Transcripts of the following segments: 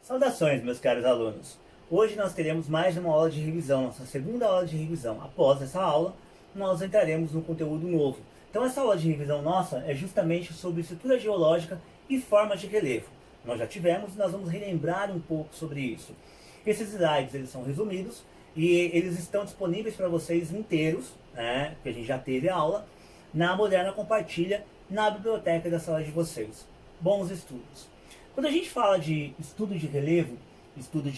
Saudações, meus caros alunos! Hoje nós teremos mais uma aula de revisão, nossa segunda aula de revisão. Após essa aula, nós entraremos no conteúdo novo. Então essa aula de revisão nossa é justamente sobre estrutura geológica e formas de relevo. Nós já tivemos e nós vamos relembrar um pouco sobre isso. Esses slides eles são resumidos e eles estão disponíveis para vocês inteiros, né, porque a gente já teve a aula, na Moderna Compartilha, na biblioteca da sala de vocês. Bons estudos! Quando a gente fala de estudo de relevo, estudo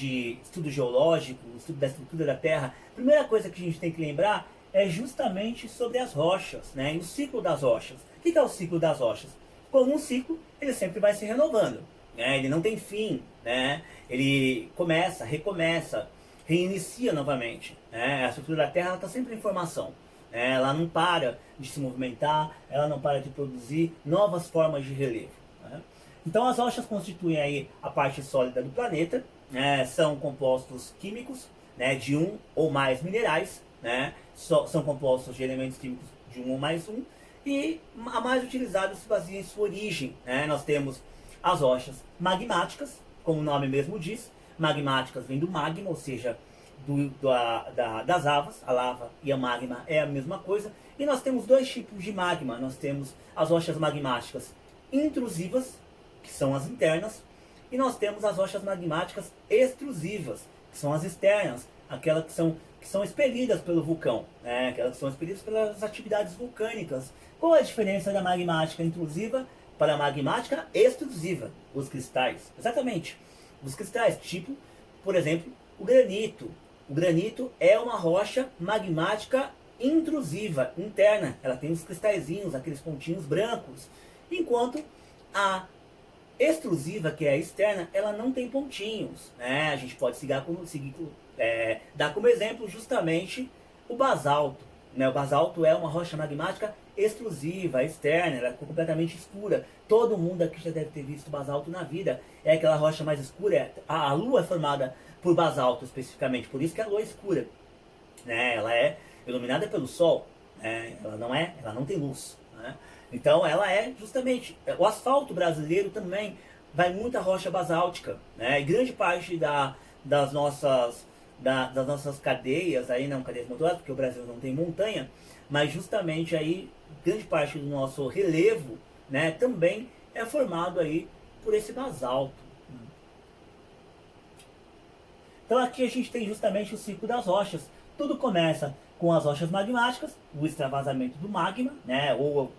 geológico, estudo da estrutura da Terra, a primeira coisa que a gente tem que lembrar é justamente sobre as rochas, né? E o ciclo das rochas. O que é o ciclo das rochas? Como um ciclo, ele sempre vai se renovando, né? Ele não tem fim, né? Ele começa, recomeça, reinicia novamente, né? A estrutura da Terra está sempre em formação, né? Ela não para de se movimentar, ela não para de produzir novas formas de relevo, né? Então as rochas constituem aí a parte sólida do planeta, né? São compostos químicos, né, de um ou mais minerais, né? São compostos de elementos químicos de um ou mais um, e a mais utilizada se baseia em sua origem, né? Nós temos as rochas magmáticas, como o nome mesmo diz. Magmáticas vem do magma, ou seja, das lavas. A lava e a magma é a mesma coisa. E nós temos dois tipos de magma. Nós temos as rochas magmáticas intrusivas, que são as internas, e nós temos as rochas magmáticas extrusivas, que são as externas, aquelas que são expelidas pelo vulcão, né? Aquelas que são expelidas pelas atividades vulcânicas. Qual é a diferença da magmática intrusiva para a magmática extrusiva? Os cristais, exatamente. Os cristais, tipo, por exemplo, o granito. O granito é uma rocha magmática intrusiva, interna. Ela tem os cristalzinhos, aqueles pontinhos brancos. Enquanto a extrusiva, que é a externa, ela não tem pontinhos, né? A gente pode dar como exemplo justamente o basalto, né? O basalto é uma rocha magmática extrusiva, externa, ela é completamente escura. Todo mundo aqui já deve ter visto basalto na vida. É aquela rocha mais escura. A Lua é formada por basalto especificamente, por isso que a Lua é escura, né? Ela é iluminada pelo Sol, né? Ela não tem luz, né? Então ela é justamente, o asfalto brasileiro também vai muita rocha basáltica, né? E grande parte das nossas cadeias, aí não cadeias montanhosas, porque o Brasil não tem montanha, mas justamente aí grande parte do nosso relevo, né, também é formado aí por esse basalto. Então aqui a gente tem justamente o ciclo das rochas. Tudo começa com as rochas magmáticas, o extravasamento do magma, né, ou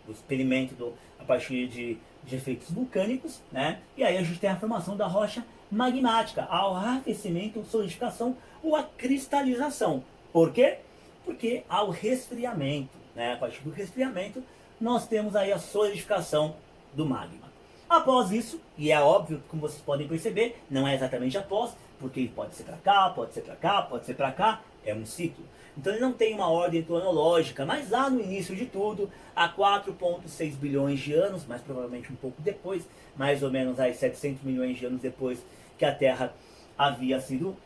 o experimento a partir de efeitos vulcânicos, né? E aí a gente tem a formação da rocha magmática, ao arrefecimento, solidificação ou a cristalização. Por quê? Porque há o resfriamento, né? A partir do resfriamento nós temos aí a solidificação do magma. Após isso, e é óbvio, como vocês podem perceber, não é exatamente após, porque pode ser para cá, pode ser para cá, pode ser para cá, é um ciclo. Então ele não tem uma ordem cronológica, mas lá no início de tudo, há 4,6 bilhões de anos, mas provavelmente um pouco depois, mais ou menos aí 700 milhões de anos depois que a Terra havia sido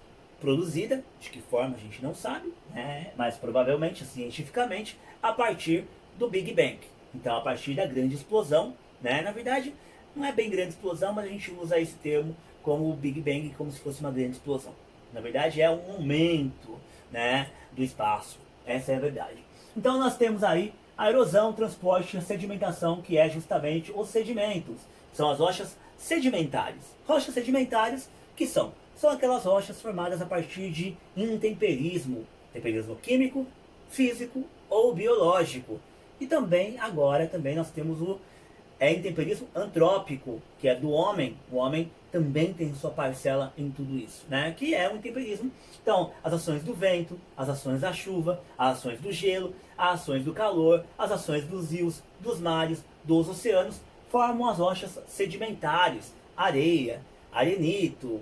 produzida, de que forma a gente não sabe, né? Mas provavelmente, cientificamente, a partir do Big Bang. Então a partir da grande explosão, né? Na verdade, não é bem grande explosão, mas a gente usa esse termo como o Big Bang, como se fosse uma grande explosão. Na verdade é um aumento, né, do espaço. Essa é a verdade. Então nós temos aí a erosão, transporte e a sedimentação, que é justamente os sedimentos. São as rochas sedimentares. Rochas sedimentares que são aquelas rochas formadas a partir de intemperismo. Temperismo químico, físico ou biológico. E também, agora, também nós temos o intemperismo antrópico, que é do homem. O homem também tem sua parcela em tudo isso, né? Que é o intemperismo. Então, as ações do vento, as ações da chuva, as ações do gelo, as ações do calor, as ações dos rios, dos mares, dos oceanos, formam as rochas sedimentares, areia, arenito,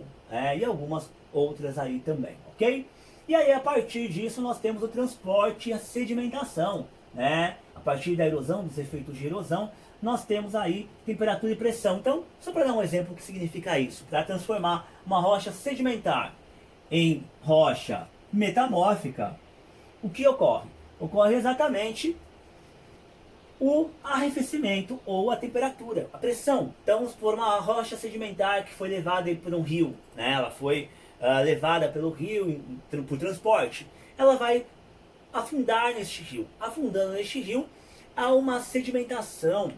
e algumas outras aí também, ok? E aí, a partir disso, nós temos o transporte e a sedimentação, né? A partir da erosão, dos efeitos de erosão, nós temos aí temperatura e pressão. Então, só para dar um exemplo do que significa isso, para transformar uma rocha sedimentar em rocha metamórfica, o que ocorre? Ocorre exatamente o arrefecimento ou a temperatura, a pressão. Então, vamos supor uma rocha sedimentar que foi levada por um rio, né? Ela foi levada pelo rio por transporte. Ela vai afundar neste rio. Afundando neste rio, há uma sedimentação,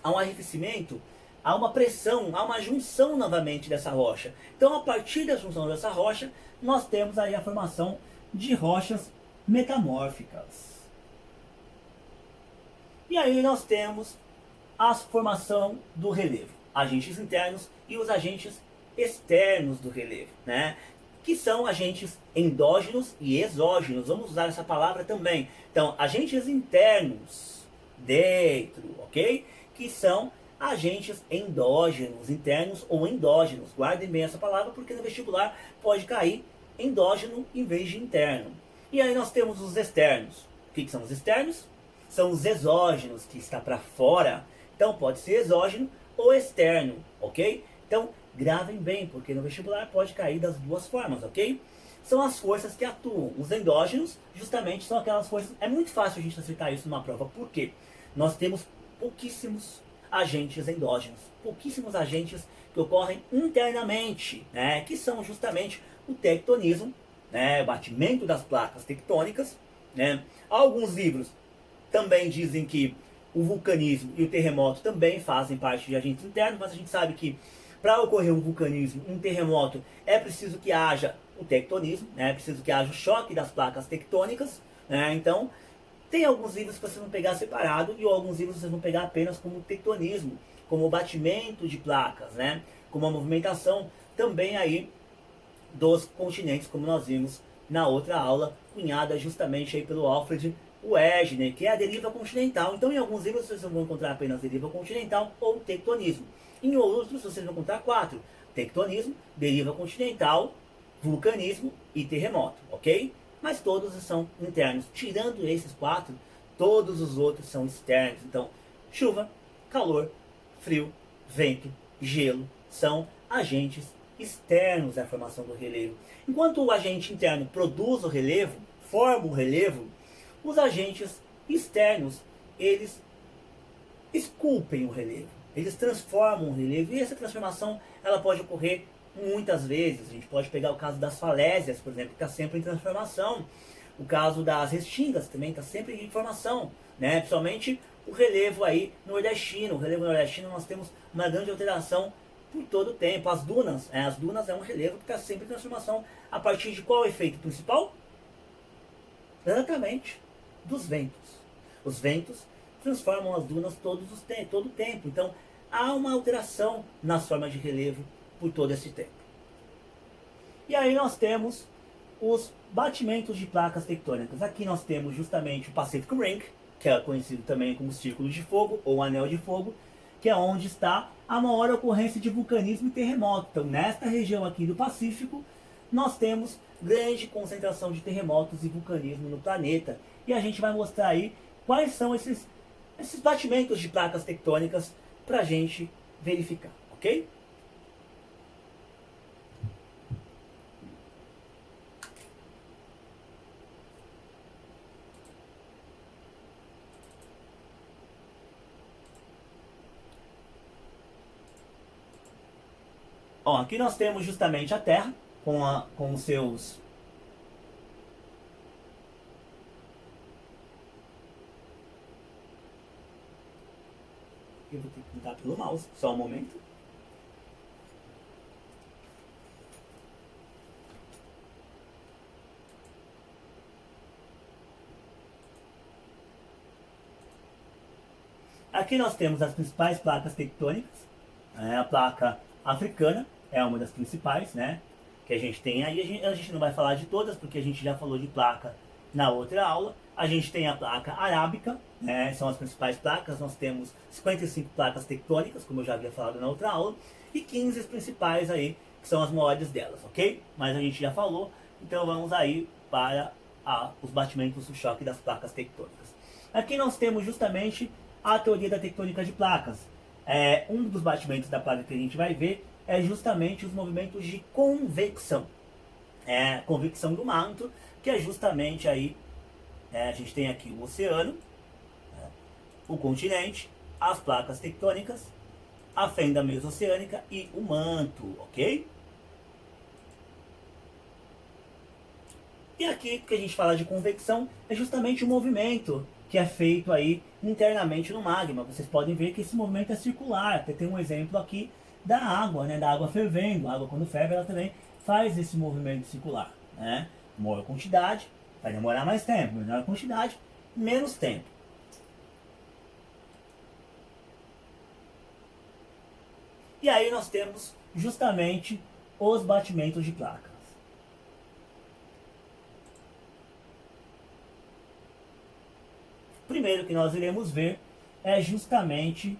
há um arrefecimento, há uma pressão, há uma junção novamente dessa rocha. Então, a partir da junção dessa rocha, nós temos aí a formação de rochas metamórficas. E aí nós temos a formação do relevo, agentes internos e os agentes externos do relevo, né? Que são agentes endógenos e exógenos. Vamos usar essa palavra também. Então, agentes internos dentro, ok? Que são agentes endógenos, internos ou endógenos. Guardem bem essa palavra porque no vestibular pode cair endógeno em vez de interno. E aí nós temos os externos. O que são os externos? São os exógenos, que está para fora. Então pode ser exógeno ou externo, ok? Então gravem bem, porque no vestibular pode cair das duas formas, ok? São as forças que atuam. Os endógenos, justamente, são aquelas forças... É muito fácil a gente acertar isso numa prova. Por quê? Nós temos pouquíssimos agentes endógenos. Pouquíssimos agentes que ocorrem internamente, né? Que são justamente o tectonismo, né? O batimento das placas tectônicas, né? Alguns livros também dizem que o vulcanismo e o terremoto também fazem parte de agentes internos, mas a gente sabe que para ocorrer um vulcanismo, um terremoto, é preciso que haja o tectonismo, né? É preciso que haja o choque das placas tectônicas, né? Então, tem alguns livros que vocês vão pegar separado e alguns livros vocês vão pegar apenas como tectonismo, como o batimento de placas, né? Como a movimentação também aí dos continentes, como nós vimos na outra aula, cunhada justamente aí pelo Alfred Wegener, que é a deriva continental. Então, em alguns livros vocês vão encontrar apenas deriva continental ou tectonismo. Em outros vocês vão encontrar 4: tectonismo, deriva continental, vulcanismo e terremoto, ok? Mas todos são internos. Tirando esses 4, todos os outros são externos. Então, chuva, calor, frio, vento, gelo são agentes externos à formação do relevo. Enquanto o agente interno produz o relevo, forma o relevo, os agentes externos, eles esculpem o relevo, eles transformam o relevo, e essa transformação ela pode ocorrer muitas vezes. A gente pode pegar o caso das falésias, por exemplo, que está sempre em transformação. O caso das restingas também está sempre em formação, né? Principalmente o relevo aí nordestino. O relevo nordestino nós temos uma grande alteração por todo o tempo. As dunas é um relevo que está sempre em transformação. A partir de qual efeito principal? Exatamente, dos ventos. Os ventos transformam as dunas todo o tempo. Então, há uma alteração nas formas de relevo por todo esse tempo. E aí nós temos os batimentos de placas tectônicas. Aqui nós temos justamente o Pacific Ring, que é conhecido também como Círculo de Fogo ou Anel de Fogo, que é onde está a maior ocorrência de vulcanismo e terremoto. Então, nesta região aqui do Pacífico, nós temos grande concentração de terremotos e vulcanismo no planeta. E a gente vai mostrar aí quais são esses batimentos de placas tectônicas para a gente verificar, ok? Ó, aqui nós temos justamente a Terra com os seus... Eu vou ter que mudar pelo mouse, só um momento. Aqui nós temos as principais placas tectônicas. A placa africana é uma das principais, né? Que a gente tem aí. A gente não vai falar de todas, porque a gente já falou de placa na outra aula. A gente tem a placa arábica, né? São as principais placas. Nós temos 55 placas tectônicas, como eu já havia falado na outra aula, e 15 principais aí, que são as maiores delas, ok? Mas a gente já falou, então vamos aí para os batimentos do choque das placas tectônicas. Aqui nós temos justamente a teoria da tectônica de placas. Um dos batimentos da placa que a gente vai ver é justamente os movimentos de convecção. Convecção do manto, que é justamente aí, a gente tem aqui o oceano, o continente, as placas tectônicas, a fenda mesoceânica e o manto, ok? E aqui que a gente fala de convecção é justamente o movimento que é feito aí internamente no magma. Vocês podem ver que esse movimento é circular. Até tem um exemplo aqui da água, né? Da água fervendo. A água quando ferve ela também faz esse movimento circular, né? Maior quantidade, vai demorar mais tempo. Menor quantidade, menos tempo. E aí nós temos justamente os batimentos de placas. Primeiro que nós iremos ver é justamente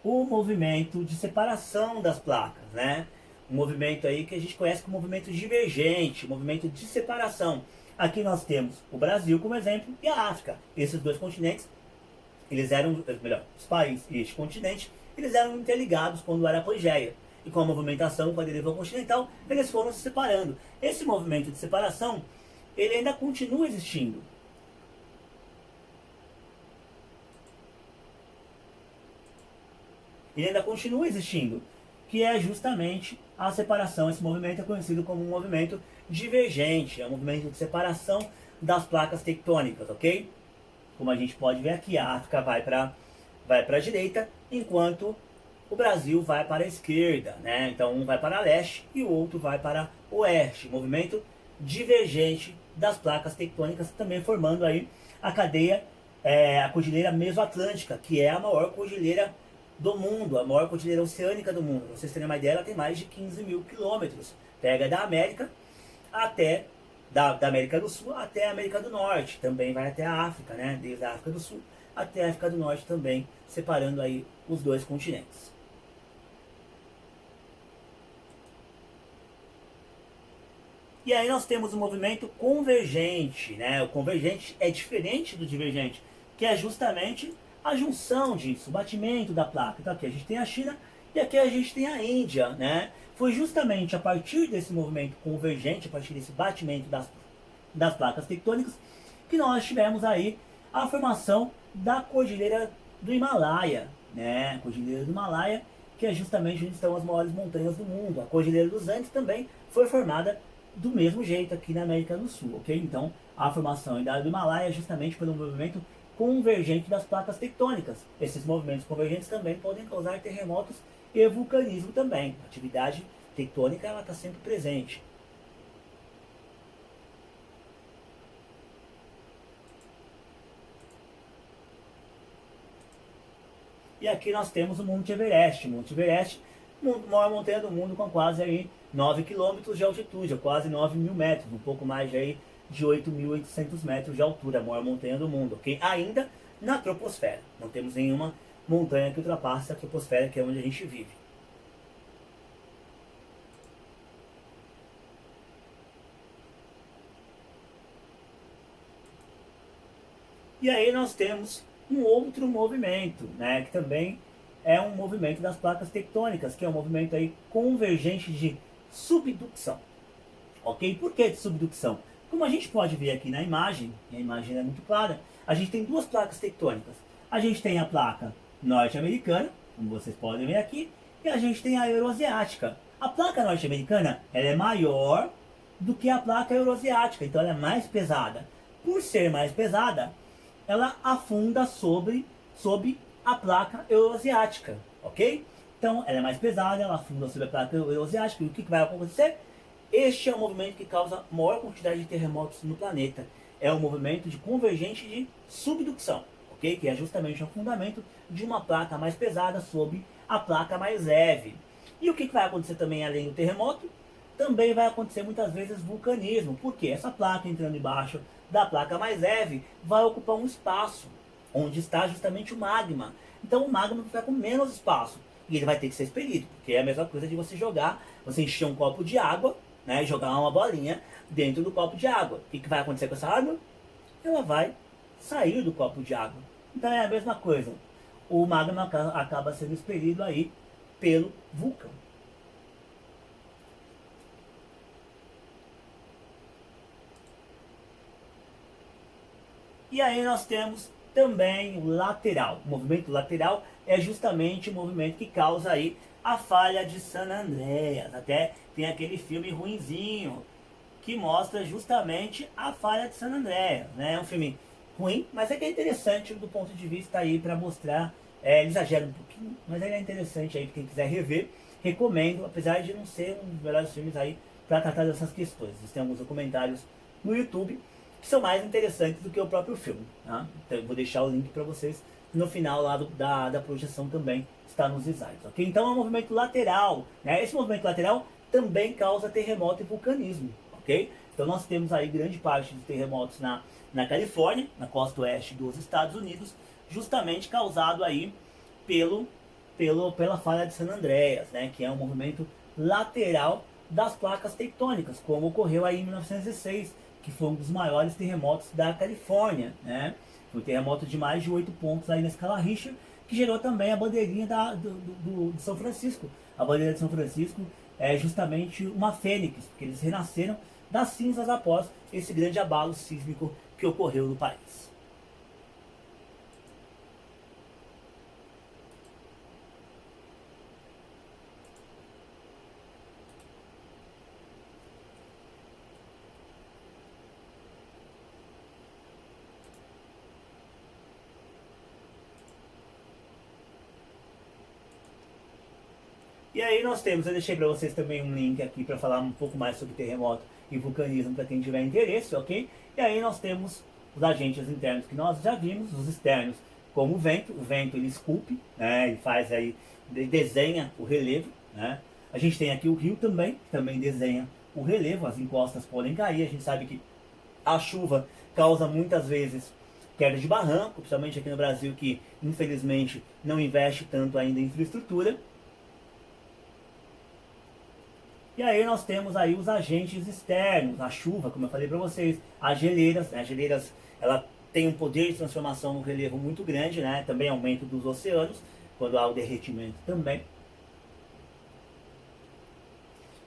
o movimento de separação das placas, né? Um movimento aí que a gente conhece como movimento divergente, movimento de separação. Aqui nós temos o Brasil como exemplo e a África. Esses dois continentes, eles eram, melhor, os países e este continente, eles eram interligados quando era a Pangeia. E com a movimentação com a deriva continental, eles foram se separando. Esse movimento de separação, ele ainda continua existindo. Ele ainda continua existindo, que é justamente a separação. Esse movimento é conhecido como um movimento divergente, é um movimento de separação das placas tectônicas, ok? Como a gente pode ver aqui, a África vai para a direita, enquanto o Brasil vai para a esquerda, né? Então um vai para leste e o outro vai para oeste. Movimento divergente das placas tectônicas, também formando aí a cadeia, a cordilheira mesoatlântica, que é a maior cordilheira do mundo, a maior cordilheira oceânica do mundo. Pra vocês terem uma ideia, ela tem mais de 15 mil quilômetros. Pega da América até da América do Sul até a América do Norte. Também vai até a África, né? Desde a África do Sul até a África do Norte também, separando aí os dois continentes. E aí nós temos o movimento convergente, né? O convergente é diferente do divergente, que é justamente a junção disso, o batimento da placa. Então aqui a gente tem a China e aqui a gente tem a Índia, né? Foi justamente a partir desse movimento convergente, a partir desse batimento das placas tectônicas, que nós tivemos aí a formação da Cordilheira do Himalaia, né? A Cordilheira do Himalaia, que é justamente onde estão as maiores montanhas do mundo. A Cordilheira dos Andes também foi formada do mesmo jeito aqui na América do Sul, ok? Então, a formação da do Himalaia é justamente pelo movimento convergente das placas tectônicas. Esses movimentos convergentes também podem causar terremotos e vulcanismo também. A atividade tectônica ela está sempre presente. E aqui nós temos o Monte Everest. Monte Everest, a maior montanha do mundo com quase aí 9 quilômetros de altitude, quase 9 mil metros, um pouco mais de, aí, de 8.800 metros de altura, a maior montanha do mundo, ok? Ainda na troposfera. Não temos nenhuma montanha que ultrapasse a troposfera, que é onde a gente vive. E aí nós temos um outro movimento, né, que também é um movimento das placas tectônicas, que é um movimento aí convergente de subducção. Ok? Por que de subducção? Como a gente pode ver aqui na imagem, e a imagem é muito clara, a gente tem duas placas tectônicas. A gente tem a placa norte-americana, como vocês podem ver aqui, e a gente tem a euroasiática. A placa norte-americana ela é maior do que a placa euroasiática, então ela é mais pesada. Por ser mais pesada, ela afunda sob a placa euroasiática, ok? Então ela é mais pesada, ela afunda sobre a placa euroasiática, e o que vai acontecer? Este é o movimento que causa maior quantidade de terremotos no planeta. É o movimento de convergente de subducção, ok? Que é justamente o fundamento de uma placa mais pesada sobre a placa mais leve. E o que vai acontecer também além do terremoto? Também vai acontecer muitas vezes vulcanismo, porque essa placa entrando embaixo da placa mais leve vai ocupar um espaço onde está justamente o magma. Então o magma vai ficar com menos espaço e ele vai ter que ser expelido, porque é a mesma coisa de você jogar, você encher um copo de água, né, jogar uma bolinha dentro do copo de água. O que vai acontecer com essa água? Ela vai sair do copo de água. Então é a mesma coisa. O magma acaba sendo expelido aí pelo vulcão. E aí nós temos também o lateral. O movimento lateral é justamente o movimento que causa aí a falha de San Andreas. Até tem aquele filme ruinzinho que mostra justamente a falha de San Andreas, né? É um filme ruim, mas é que é interessante do ponto de vista aí para mostrar. Ele exagera um pouquinho, mas ele é interessante aí para quem quiser rever. Recomendo, apesar de não ser um dos melhores filmes aí para tratar dessas questões. Existem alguns documentários no YouTube que são mais interessantes do que o próprio filme. Tá? Então eu vou deixar o link para vocês no final lá da projeção também, está nos slides, ok? Então é um movimento lateral, né? Esse movimento lateral também causa terremoto e vulcanismo, ok? Então nós temos aí grande parte dos terremotos na Califórnia, na costa oeste dos Estados Unidos, justamente causado aí pela falha de San Andreas, né? Que é um movimento lateral das placas tectônicas, como ocorreu aí em 1906, que foi um dos maiores terremotos da Califórnia, né? Foi um terremoto de mais de 8 pontos aí na escala Richter, que gerou também a bandeirinha de São Francisco. A bandeira de São Francisco é justamente uma fênix, porque eles renasceram das cinzas após esse grande abalo sísmico que ocorreu no país. E aí nós temos, eu deixei para vocês também um link aqui para falar um pouco mais sobre terremoto e vulcanismo para quem tiver interesse, ok? E aí nós temos os agentes internos que nós já vimos, os externos, como o vento ele esculpe, né? Ele faz aí, ele desenha o relevo, né? A gente tem aqui o rio também, que também desenha o relevo, as encostas podem cair, a gente sabe que a chuva causa muitas vezes queda de barranco, principalmente aqui no Brasil que infelizmente não investe tanto ainda em infraestrutura. E aí nós temos aí os agentes externos, a chuva, como eu falei para vocês, as geleiras, né? As geleiras, ela tem um poder de transformação no relevo muito grande, né? Também aumento dos oceanos, quando há o derretimento também.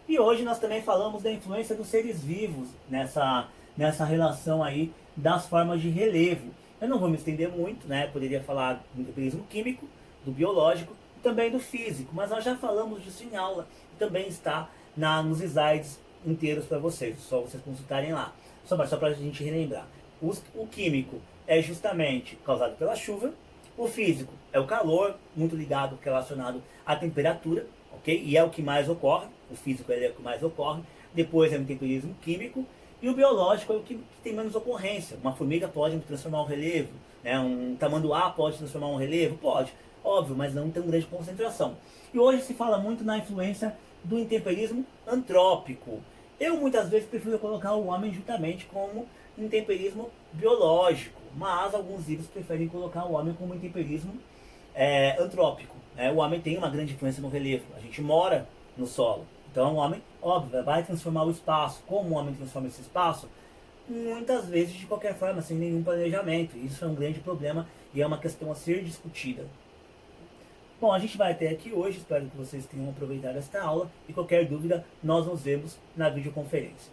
E hoje nós também falamos da influência dos seres vivos nessa relação aí das formas de relevo. Eu não vou me estender muito, né? Poderia falar do empirismo químico, do biológico e também do físico, mas nós já falamos disso em aula, também está nos slides inteiros para vocês, só vocês consultarem lá. Só para a gente relembrar. O químico é justamente causado pela chuva, o físico é o calor, muito ligado, relacionado à temperatura, ok? E é o que mais ocorre, o físico é o que mais ocorre, depois é o temperismo químico, e o biológico é o que tem menos ocorrência. Uma formiga pode transformar um relevo, né? Um tamanduá pode transformar um relevo? Pode, óbvio, mas não tem grande concentração. E hoje se fala muito na influência do intemperismo antrópico. Eu muitas vezes prefiro colocar o homem juntamente como intemperismo biológico, mas alguns livros preferem colocar o homem como intemperismo antrópico. Né? O homem tem uma grande influência no relevo, a gente mora no solo. Então o homem, óbvio, vai transformar o espaço. Como o homem transforma esse espaço? Muitas vezes de qualquer forma, sem nenhum planejamento. Isso é um grande problema e é uma questão a ser discutida. Bom, a gente vai até aqui hoje, espero que vocês tenham aproveitado esta aula e qualquer dúvida nós nos vemos na videoconferência.